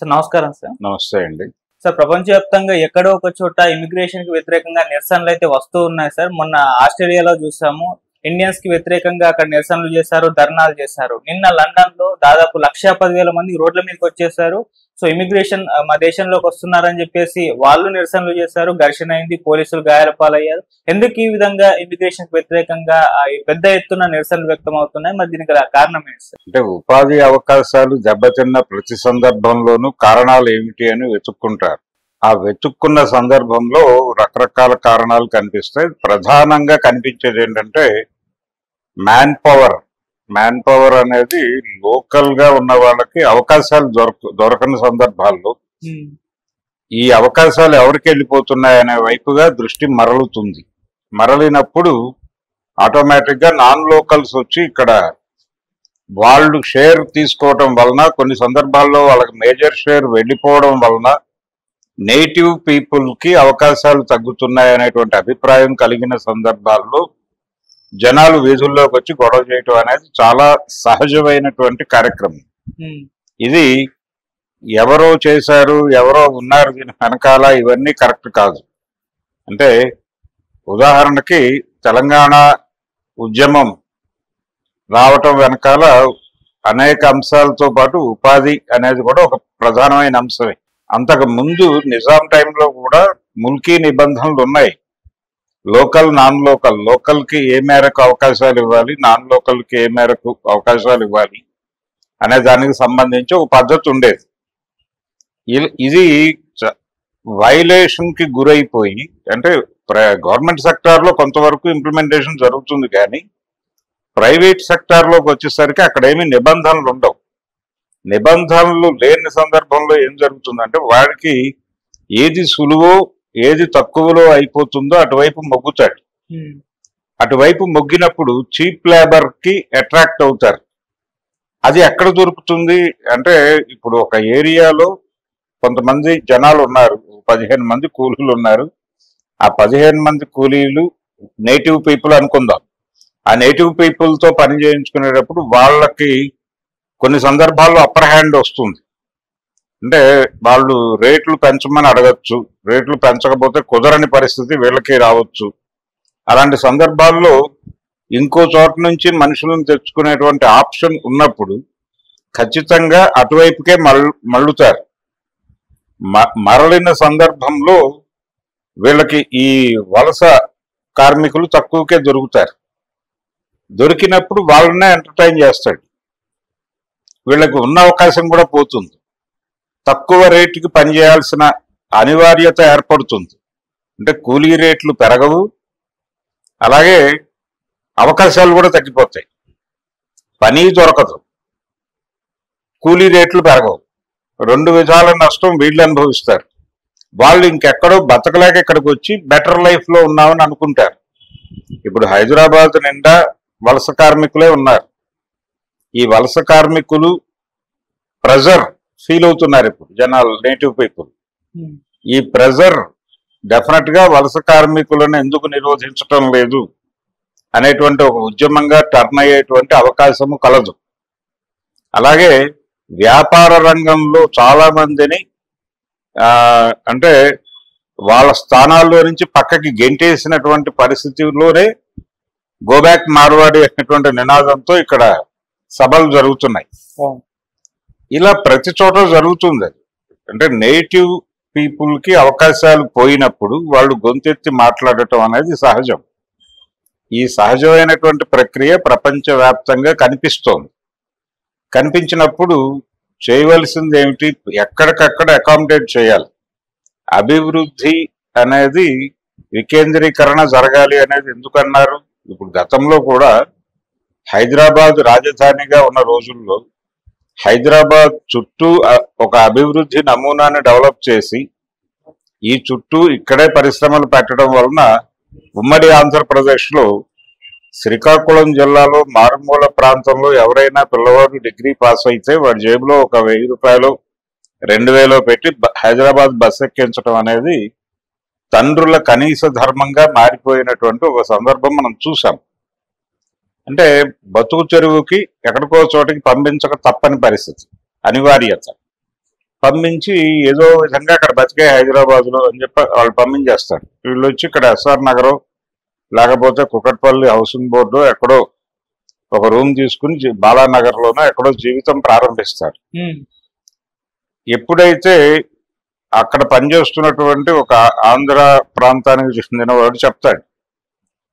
Sir నమస్కారం sir. నమస్తే అండి. సార్ ప్రపంచవ్యాప్తంగా ఎక్కడో ఒక చోట ఇమిగ్రేషన్ కి వ్యతిరేకంగా నిరసనలు అయితే వస్తూ ఉన్నాయి సార్. మొన్న ఆస్ట్రేలియాలో చూసాము, ఇండియన్స్ కి వ్యతిరేకంగా అక్కడ నిరసనలు చేశారు, ధర్నాలు చేశారు. నిన్న లండన్ లో దాదాపు 1,10,000 మంది రోడ్ల మీదకి వచ్చేసారు. సో ఇమిగ్రేషన్ మా దేశంలోకి వస్తున్నారని చెప్పేసి వాళ్ళు నిరసనలు చేశారు, ఘర్షణ అయింది, పోలీసులు గాయాల పాలయ్యారు. ఎందుకు ఈ విధంగా ఇమిగ్రేషన్ కి వ్యతిరేకంగా పెద్ద ఎత్తున నిరసనలు వ్యక్తం అవుతున్నాయి? మరి దీనికి కారణం ఏంటి సార్? అంటే ఉపాధి అవకాశాలు దెబ్బతిన్న ప్రతి సందర్భంలోనూ కారణాలు ఏమిటి అని వెతుక్కుంటారు. ఆ వెతుక్కున్న సందర్భంలో రకరకాల కారణాలు కనిపిస్తాయి. ప్రధానంగా కనిపించేది ఏంటంటే మ్యాన్ పవర్ అనేది లోకల్ గా ఉన్న వాళ్ళకి అవకాశాలు దొరకని సందర్భాల్లో ఈ అవకాశాలు ఎవరికి వెళ్ళిపోతున్నాయనే వైపుగా దృష్టి మరలుతుంది. మరలినప్పుడు ఆటోమేటిక్ గా నాన్ లోకల్స్ వచ్చి ఇక్కడ వాళ్ళు షేర్ తీసుకోవడం వలన, కొన్ని సందర్భాల్లో వాళ్ళకి మేజర్ షేర్ వెళ్ళిపోవడం వలన నేటివ్ పీపుల్ కి అవకాశాలు తగ్గుతున్నాయనేటువంటి అభిప్రాయం కలిగిన సందర్భాల్లో జనాలు వీధుల్లోకి వచ్చి గొడవ చేయటం అనేది చాలా సహజమైనటువంటి కార్యక్రమం. ఇది ఎవరో చేశారు, ఎవరో ఉన్నారు దీని వెనకాల, ఇవన్నీ కరెక్ట్ కాదు. అంటే ఉదాహరణకి తెలంగాణ ఉద్యమం రావటం వెనకాల అనేక అంశాలతో పాటు ఉపాధి అనేది కూడా ఒక ప్రధానమైన అంశమే. అంతకు ముందు నిజాం టైంలో కూడా ముల్కీ నిబంధనలు ఉన్నాయి. లోకల్, నాన్ లోకల్, లోకల్ కి ఏ మేరకు అవకాశాలు ఇవ్వాలి, నాన్ లోకల్ కి ఏ మేరకు అవకాశాలు ఇవ్వాలి అనే దానికి సంబంధించి ఒక పద్ధతి ఉండేది. ఇది వైలేషన్ కి గురైపోయి, అంటే గవర్నమెంట్ సెక్టార్ లో కొంతవరకు ఇంప్లిమెంటేషన్ జరుగుతుంది, కానీ ప్రైవేట్ సెక్టార్ లోకి వచ్చేసరికి అక్కడ ఏమి నిబంధనలు ఉండవు. నిబంధనలు లేని సందర్భంలో ఏం జరుగుతుందంటే వాడికి ఏది సులువో ఏది తక్కువలో అయిపోతుందో అటువైపు మొగ్గుతాడు. అటువైపు మొగ్గినప్పుడు చీప్ లేబర్ కి అట్రాక్ట్ అవుతారు. అది ఎక్కడ దొరుకుతుంది అంటే, ఇప్పుడు ఒక ఏరియాలో కొంతమంది జనాలు ఉన్నారు, 15 మంది కూలీలు ఉన్నారు. ఆ 15 మంది కూలీలు నేటివ్ పీపుల్ అనుకుందాం. ఆ నేటివ్ పీపుల్ తో పని చేయించుకునేటప్పుడు వాళ్ళకి కొన్ని సందర్భాల్లో అప్పర్ హ్యాండ్ వస్తుంది. అంటే వాళ్ళు రేట్లు పెంచమని అడగచ్చు, రేట్లు పెంచకపోతే కుదరని పరిస్థితి వీళ్ళకి రావచ్చు. అలాంటి సందర్భాల్లో ఇంకో చోట నుంచి మనుషులను తెచ్చుకునేటువంటి ఆప్షన్ ఉన్నప్పుడు ఖచ్చితంగా అటువైపుకే మళ్ళుతారు. మరలిన సందర్భంలో వీళ్ళకి ఈ వలస కార్మికులు తక్కువకే దొరుకుతారు. దొరికినప్పుడు వాళ్ళనే ఎంటర్టైన్ చేస్తాడు. వీళ్ళకి ఉన్న అవకాశం కూడా పోతుంది. తక్కువ రేటుకి పనిచేయాల్సిన అనివార్యత ఏర్పడుతుంది. అంటే కూలీ రేట్లు పెరగవు, అలాగే అవకాశాలు కూడా తగ్గిపోతాయి. పని దొరకదు, కూలీ రేట్లు పెరగవు. 2 విధాల నష్టం వీళ్ళు అనుభవిస్తారు. వాళ్ళు ఇంకెక్కడో బతకలేక ఇక్కడికి వచ్చి బెటర్ లైఫ్ లో ఉన్నామని అనుకుంటారు. ఇప్పుడు హైదరాబాద్ నిండా వలస కార్మికులే ఉన్నారు. ఈ వలస కార్మికులు ప్రెజర్ ఫీల్ అవుతున్నారు ఇప్పుడు జనాలు, నేటివ్ పీపుల్. ఈ ప్రెజర్ డెఫినెట్ గా వలస కార్మికులను ఎందుకు నిరోధించటం లేదు అనేటువంటి ఒక ఉద్యమంగా టర్న్ అయ్యేటువంటి అవకాశము కలదు. అలాగే వ్యాపార రంగంలో చాలా మందిని అంటే వాళ్ళ స్థానాల్లో నుంచి పక్కకి గెంటేసినటువంటి పరిస్థితిలోనే గోబ్యాక్ మార్వాడి అనేటువంటి నినాదంతో ఇక్కడ సభలు జరుగుతున్నాయి. ఇలా ప్రతి చోట జరుగుతుంది. అంటే నేటివ్ పీపుల్ కి అవకాశాలు పోయినప్పుడు వాళ్ళు గొంతెత్తి మాట్లాడటం అనేది సహజం. ఈ సహజమైనటువంటి ప్రక్రియ ప్రపంచవ్యాప్తంగా కనిపిస్తోంది. కనిపించినప్పుడు చేయవలసింది ఏమిటి? ఎక్కడికక్కడ అకామిడేట్ చేయాలి. అభివృద్ధి అనేది వికేంద్రీకరణ జరగాలి అనేది ఎందుకన్నారు? ఇప్పుడు గతంలో కూడా హైదరాబాద్ రాజధానిగా ఉన్న రోజుల్లో హైదరాబాద్ చుట్టూ ఒక అభివృద్ధి నమూనాన్ని డెవలప్ చేసి ఈ చుట్టూ ఇక్కడే పరిశ్రమలు పెట్టడం వలన ఉమ్మడి ఆంధ్రప్రదేశ్ లో శ్రీకాకుళం జిల్లాలో మారుమూల ప్రాంతంలో ఎవరైనా పిల్లవాడు డిగ్రీ పాస్ అయితే వాడి జేబులో ఒక 1000 రూపాయలు 2000 పెట్టి హైదరాబాద్ బస్ ఎక్కించడం అనేది తండ్రుల కనీస ధర్మంగా మారిపోయినటువంటి ఒక సందర్భం మనం చూసాం. అంటే బతుకు చెరువుకి ఎక్కడికో చోటికి పంపించక తప్పని పరిస్థితి, అనివార్యత. పంపించి ఏదో విధంగా అక్కడ బతికే హైదరాబాద్ లో అని చెప్పి వాళ్ళు పంపించేస్తారు. వీళ్ళు వచ్చి ఇక్కడ ఎస్ఆర్ నగరం లేకపోతే కుకట్పల్లి హౌసింగ్ బోర్డు ఎక్కడో ఒక రూమ్ తీసుకుని బాలానగర్ లోనో ఎక్కడో జీవితం ప్రారంభిస్తారు. ఎప్పుడైతే అక్కడ పనిచేస్తున్నటువంటి ఒక ఆంధ్ర ప్రాంతానికి చెందిన వాడు చెప్తాడు,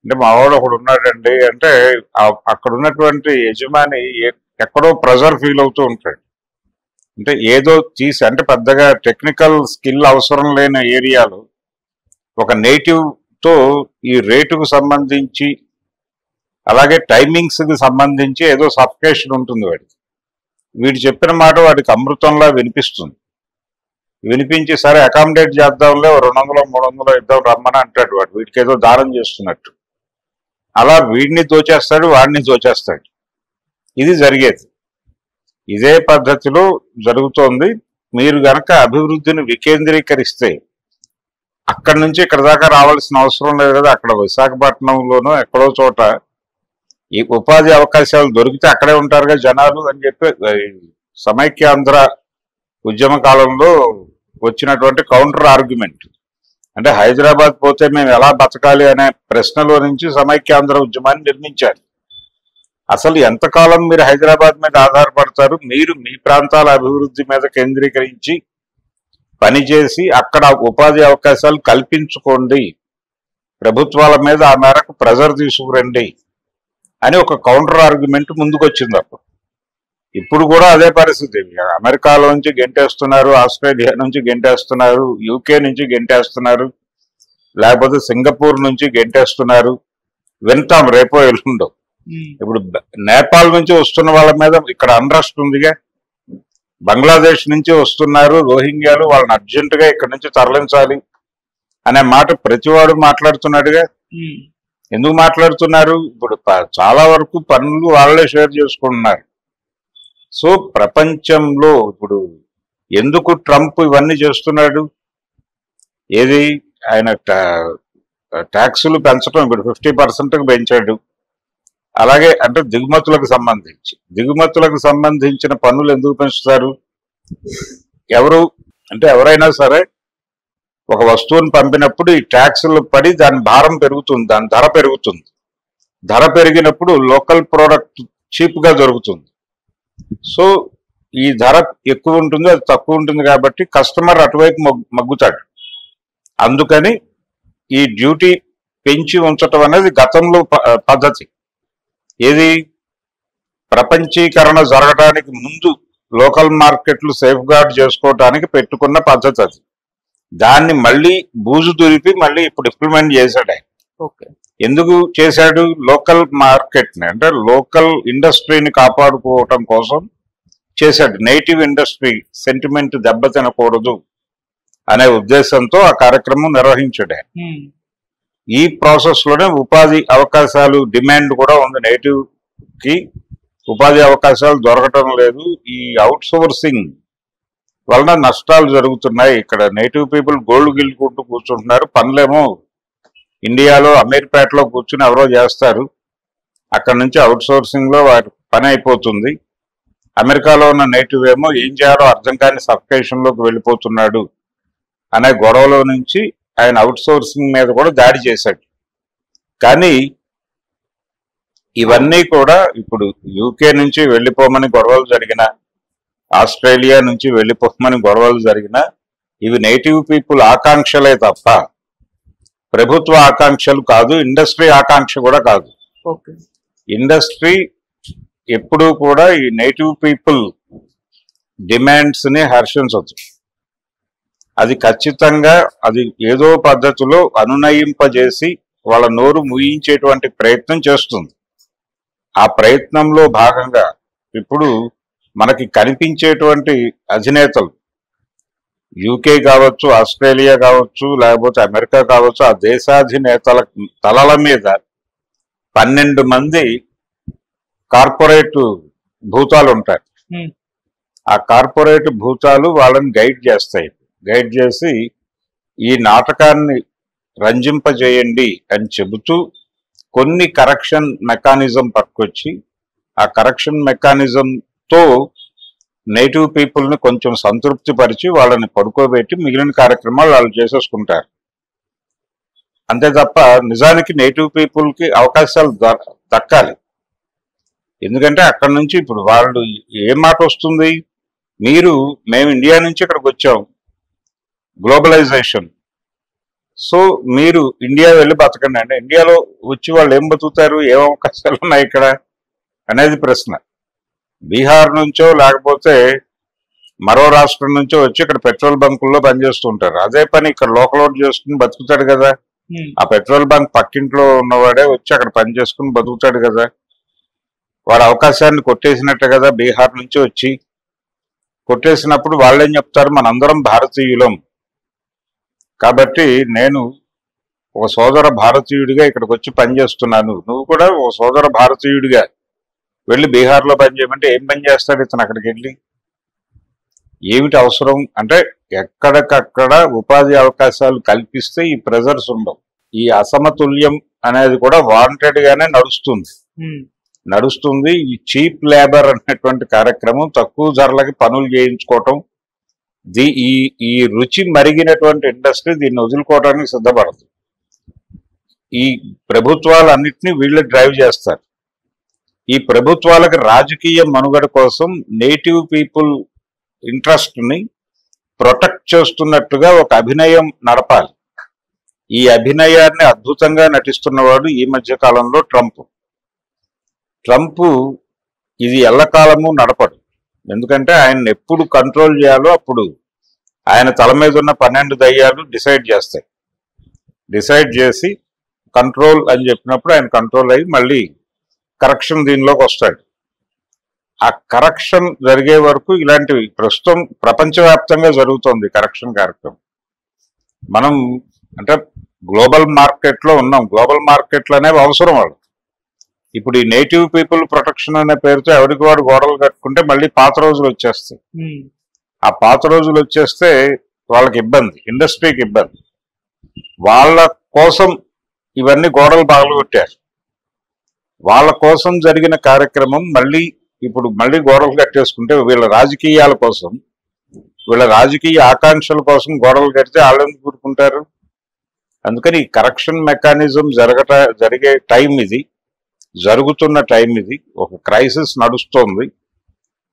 అంటే మా వాడు ఒకడు ఉన్నాడండి అంటే అక్కడ ఉన్నటువంటి యజమాని ఎక్కడో ప్రెజర్ ఫీల్ అవుతూ ఉంటాడు. అంటే ఏదో తీసి అంటే పెద్దగా టెక్నికల్ స్కిల్ అవసరం లేని ఏరియాలో ఒక నేటివ్ తో ఈ రేటుకు సంబంధించి అలాగే టైమింగ్స్ కి సంబంధించి ఏదో సఫికేషన్ ఉంటుంది వాడికి. వీడు చెప్పిన మాట వాడికి అమృతంలా వినిపిస్తుంది. వినిపించి సరే అకామిడేట్ చేద్దాంలే 200 300 ఇద్దాం రమ్మని అంటాడు వాడు, వీడికి ఏదో దానం చేస్తున్నట్టు. అలా వీడిని దోచేస్తాడు, వాడిని దోచేస్తాడు. ఇది జరిగేది. ఇదే పద్ధతిలో జరుగుతోంది. మీరు గనక అభివృద్ధిని వికేంద్రీకరిస్తే అక్కడి నుంచి ఇక్కడ దాకా రావాల్సిన అవసరం లేదు కదా. అక్కడ విశాఖపట్నంలోనూ ఎక్కడో చోట ఈ ఉపాధి అవకాశాలు దొరికితే అక్కడే ఉంటారుగా జనాలు అని చెప్పి సమైక్యాంధ్ర ఉద్యమ కాలంలో వచ్చినటువంటి కౌంటర్ ఆర్గ్యుమెంట్. అంటే హైదరాబాద్ పోతే మేము ఎలా బతకాలి అనే ప్రశ్నలో నుంచి సమైక్యాంధ్ర ఉద్యమాన్ని నిర్మించారు. అసలు ఎంతకాలం మీరు హైదరాబాద్ మీద ఆధారపడతారు? మీరు మీ ప్రాంతాల అభివృద్ధి మీద కేంద్రీకరించి పనిచేసి అక్కడ ఉపాధి అవకాశాలు కల్పించుకోండి, ప్రభుత్వాల మీద ఆ మేరకు ప్రెజర్ తీసుకురండి అని ఒక కౌంటర్ ఆర్గ్యుమెంట్ ముందుకొచ్చింది అప్పుడు. ఇప్పుడు కూడా అదే పరిస్థితి. అమెరికాలో నుంచి గెంటేస్తున్నారు, ఆస్ట్రేలియా నుంచి గెంటేస్తున్నారు, యూకే నుంచి గెంటేస్తున్నారు, లేకపోతే సింగపూర్ నుంచి గెంటేస్తున్నారు. వింటాం రేపో ఎల్లుండో. ఇప్పుడు నేపాల్ నుంచి వస్తున్న వాళ్ళ మీద ఇక్కడ అన్రెస్ట్ ఉందిగా. బంగ్లాదేశ్ నుంచి వస్తున్నారు రోహింగ్యాలు, వాళ్ళని అర్జెంట్ గా ఇక్కడ నుంచి తరలించాలి అనే మాట ప్రతివాడు మాట్లాడుతున్నాడుగా. ఎందుకు మాట్లాడుతున్నారు? ఇప్పుడు చాలా వరకు పనులు వాళ్ళే షేర్ చేసుకుంటున్నారు. సో ప్రపంచంలో ఇప్పుడు ఎందుకు ట్రంప్ ఇవన్నీ చేస్తున్నాడు? ఏది ఆయన ట్యాక్సులు పెంచడం ఇప్పుడు 50% పెంచాడు. అలాగే అంటే దిగుమతులకు సంబంధించిన పన్నులు ఎందుకు పెంచుతారు? ఎవరైనా సరే ఒక వస్తువుని పంపినప్పుడు ఈ ట్యాక్సులు పడి దాని భారం పెరుగుతుంది, దాని ధర పెరుగుతుంది. ధర పెరిగినప్పుడు లోకల్ ప్రోడక్ట్ చీప్ గా దొరుకుతుంది. సో ఈ ధర ఎక్కువ ఉంటుంది, అది తక్కువ ఉంటుంది కాబట్టి కస్టమర్ అటువైపు మగ్గుతాడు. అందుకని ఈ డ్యూటీ పెంచి ఉంచటం అనేది గతంలో పద్ధతి. ఏది ప్రపంచీకరణ జరగడానికి ముందు లోకల్ మార్కెట్లు సేఫ్ గార్డ్ చేసుకోవడానికి పెట్టుకున్న పద్ధతి అది. దాన్ని మళ్ళీ బూజు దులిపి మళ్ళీ ఇప్పుడు ఇంప్లిమెంట్ చేశాడు ఆయన. ఎందుకు చేశాడు? లోకల్ మార్కెట్ని అంటే లోకల్ ఇండస్ట్రీని కాపాడుకోవటం కోసం చేశాడు. నేటివ్ ఇండస్ట్రీ సెంటిమెంట్ దెబ్బతినకూడదు అనే ఉద్దేశంతో ఆ కార్యక్రమం నిర్వహించాడు. ఈ ప్రాసెస్ లోనే ఉపాధి అవకాశాలు డిమాండ్ కూడా ఉంది. నేటివ్ కి ఉపాధి అవకాశాలు దొరకటం లేదు. ఈ అవుట్ సోర్సింగ్ వలన నష్టాలు జరుగుతున్నాయి. ఇక్కడ నేటివ్ పీపుల్ గోల్డ్ గిల్లుకుంటూ కూర్చుంటున్నారు. పనులేమో ఇండియాలో అమీర్పేటలో కూర్చుని ఎవరో చేస్తారు. అక్కడ నుంచి అవుట్ సోర్సింగ్ లో వారి పని అయిపోతుంది. అమెరికాలో ఉన్న నేటివ్ ఏమో ఏం చేయాలో అర్థం కాని సఫికేషన్ లోకి వెళ్ళిపోతున్నాడు అనే గొడవలో నుంచి ఆయన అవుట్ సోర్సింగ్ మీద కూడా దాడి చేశాడు. కానీ ఇవన్నీ కూడా ఇప్పుడు యూకే నుంచి వెళ్ళిపోమని గొడవలు జరిగిన, ఆస్ట్రేలియా నుంచి వెళ్ళిపోమని గొడవలు జరిగిన, ఇవి నేటివ్ పీపుల్ ఆకాంక్షలే తప్ప ప్రభుత్వ ఆకాంక్షలు కాదు, ఇండస్ట్రీ ఆకాంక్ష కూడా కాదు. ఇండస్ట్రీ ఎప్పుడూ కూడా ఈ నేటివ్ పీపుల్ డిమాండ్స్ ని హర్షించవచ్చు. అది ఖచ్చితంగా అది ఏదో పద్ధతిలో అనునయింపజేసి వాళ్ళ నోరు ముయించేటువంటి ప్రయత్నం చేస్తుంది. ఆ ప్రయత్నంలో భాగంగా ఇప్పుడు మనకి కనిపించేటువంటి అధినేతలు యూకే కావచ్చు, ఆస్ట్రేలియా కావచ్చు, లేకపోతే అమెరికా కావచ్చు, ఆ దేశాధినేతల తలల మీద 12 మంది కార్పొరేట్ భూతాలు ఉంటాయి. ఆ కార్పొరేట్ భూతాలు వాళ్ళని గైడ్ చేస్తాయి. గైడ్ చేసి ఈ నాటకాన్ని రంజింపజేయండి అని చెబుతూ కొన్ని కరెక్షన్ మెకానిజం పట్టుకొచ్చి ఆ కరెక్షన్ మెకానిజంతో నేటివ్ పీపుల్ని కొంచెం సంతృప్తి పరిచి వాళ్ళని పడుకోబెట్టి మిగిలిన కార్యక్రమాలు వాళ్ళు చేసేసుకుంటారు. అంతే తప్ప నిజానికి నేటివ్ పీపుల్కి అవకాశాలు దక్కాలి. ఎందుకంటే అక్కడ నుంచి ఇప్పుడు వాళ్ళు ఏం మాట వస్తుంది, మేము ఇండియా నుంచి ఇక్కడికి వచ్చాం, గ్లోబలైజేషన్, సో మీరు ఇండియా వెళ్ళి బతకండి అంటే ఇండియాలో వచ్చి వాళ్ళు ఏం బతుకుతారు, ఏం అవకాశాలు ఉన్నాయి ఇక్కడ అనేది ప్రశ్న. బీహార్ నుంచో లేకపోతే మరో రాష్ట్రం నుంచో వచ్చి ఇక్కడ పెట్రోల్ బంకుల్లో పనిచేస్తుంటారు. అదే పని ఇక్కడ లోకల్ అవుట్ చేసుకుని బతుకుతాడు కదా. ఆ పెట్రోల్ బంక్ పక్కింట్లో ఉన్నవాడే వచ్చి అక్కడ పని చేసుకుని బతుకుతాడు కదా. వాడు అవకాశాన్ని కొట్టేసినట్టే కదా. బీహార్ నుంచి వచ్చి కొట్టేసినప్పుడు వాళ్ళేం చెప్తారు, మనందరం భారతీయులం కాబట్టి నేను ఒక సోదర భారతీయుడిగా ఇక్కడికి వచ్చి పనిచేస్తున్నాను, నువ్వు కూడా ఒక సోదర భారతీయుడిగా వెళ్ళి బీహార్లో పని చేయమంటే ఏం పని చేస్తాడు ఇతను అక్కడికి వెళ్ళి? ఏమిటి అవసరం అంటే ఎక్కడికక్కడ ఉపాధి అవకాశాలు కల్పిస్తే ఈ ప్రెజర్స్ ఉండవు. ఈ అసమతుల్యం అనేది కూడా వాంటెడ్ గానే నడుస్తుంది. ఈ చీప్ లేబర్ అనేటువంటి కార్యక్రమం, తక్కువ ధరలకి పనులు చేయించుకోవటం, ఈ రుచి మరిగినటువంటి ఇండస్ట్రీ దీన్ని వదులుకోవడానికి సిద్ధపడదు. ఈ ప్రభుత్వాలన్నింటినీ వీళ్ళు డ్రైవ్ చేస్తారు. ఈ ప్రభుత్వాలకు రాజకీయ మనుగడ కోసం నేటివ్ పీపుల్ ఇంట్రెస్ట్ ని ప్రొటెక్ట్ చేస్తున్నట్టుగా ఒక అభినయం నడపాలి. ఈ అభినయాన్ని అద్భుతంగా నటిస్తున్నవాడు ఈ మధ్య కాలంలో ట్రంప్ ఇది ఎల్లకాలము నడపడు. ఎందుకంటే ఆయన ఎప్పుడు కంట్రోల్ చేయాలో అప్పుడు ఆయన తల మీద ఉన్న 12 దయ్యాలు డిసైడ్ చేసి కంట్రోల్ అని చెప్పినప్పుడు ఆయన కంట్రోల్ అయ్యి మళ్ళీ కరెక్షన్ దీనిలోకి వస్తాడు. ఆ కరెక్షన్ జరిగే వరకు ఇలాంటివి ప్రస్తుతం ప్రపంచవ్యాప్తంగా జరుగుతోంది కరెక్షన్ కార్యక్రమం. మనం అంటే గ్లోబల్ మార్కెట్లో ఉన్నాం. గ్లోబల్ మార్కెట్లు అనేవి అవసరం వాళ్ళు. ఇప్పుడు ఈ నేటివ్ పీపుల్ ప్రొటెక్షన్ అనే పేరుతో ఎవరికి వాడు గోడలు కట్టుకుంటే మళ్ళీ పాత రోజులు వచ్చేస్తాయి. ఆ పాత రోజులు వచ్చేస్తే వాళ్ళకి ఇబ్బంది, ఇండస్ట్రీకి ఇబ్బంది. వాళ్ళ కోసం ఇవన్నీ గోడలు పగలగొట్టారు. వాళ్ళ కోసం జరిగిన కార్యక్రమం ఇప్పుడు మళ్ళీ గోడలు కట్టేసుకుంటే వీళ్ళ రాజకీయాల కోసం, వీళ్ళ రాజకీయ ఆకాంక్షల కోసం గోడలు కడితే వాళ్ళు ఎందుకు కూరుకుంటారు? అందుకని ఈ కరెక్షన్ మెకానిజం జరిగే టైం ఇది, జరుగుతున్న టైం ఇది. ఒక క్రైసిస్ నడుస్తోంది.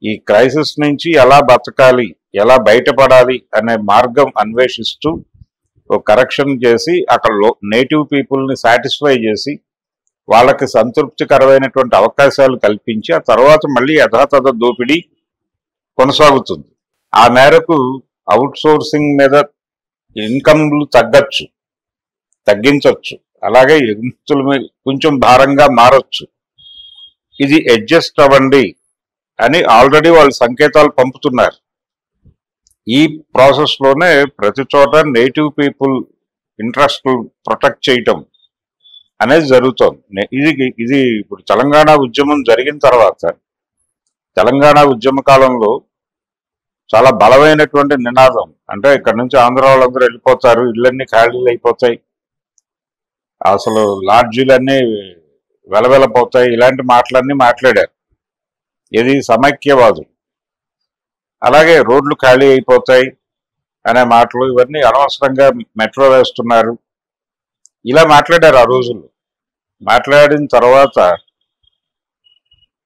ఈ క్రైసిస్ నుంచి ఎలా బతకాలి, ఎలా బయటపడాలి అనే మార్గం అన్వేషిస్తూ ఒక కరెక్షన్ చేసి అక్కడ నేటివ్ పీపుల్ని సాటిస్ఫై చేసి వాళ్ళకి సంతృప్తికరమైనటువంటి అవకాశాలు కల్పించి ఆ తర్వాత మళ్ళీ యథాతథ దోపిడీ కొనసాగుతుంది. ఆ మేరకు అవుట్ సోర్సింగ్ మీద ఇన్కమ్లు తగ్గించవచ్చు, అలాగే ఎగుమతుల మీద కొంచెం భారంగా మారొచ్చు. ఇది అడ్జస్ట్ అవ్వండి అని ఆల్రెడీ వాళ్ళు సంకేతాలు పంపుతున్నారు. ఈ ప్రాసెస్ లోనే ప్రతి చోట నేటివ్ పీపుల్ ఇంట్రెస్ట్ ప్రొటెక్ట్ చేయటం అనేది జరుగుతోంది. ఇది ఇప్పుడు తెలంగాణ ఉద్యమం జరిగిన తర్వాత, తెలంగాణ ఉద్యమ కాలంలో చాలా బలమైనటువంటి నినాదం అంటే ఇక్కడ నుంచి ఆంధ్ర వాళ్ళందరూ వెళ్ళిపోతారు, ఇళ్ళన్నీ ఖాళీలు అయిపోతాయి, అసలు లాడ్జీలన్నీ వెలవెలపోతాయి, ఇలాంటి మాటలన్నీ మాట్లాడారు. ఇది సమైక్యవాదులు. అలాగే రోడ్లు ఖాళీ అయిపోతాయి అనే మాటలు, ఇవన్నీ అనవసరంగా మెట్రో వేస్తున్నారు, ఇలా మాట్లాడారు ఆ రోజుల్లో. మాట్లాడిన తర్వాత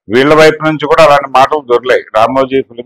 వీళ్ళ వైపు నుంచి కూడా అలాంటి మాటలు దొరలాయి. రామోజీ ఫిలిం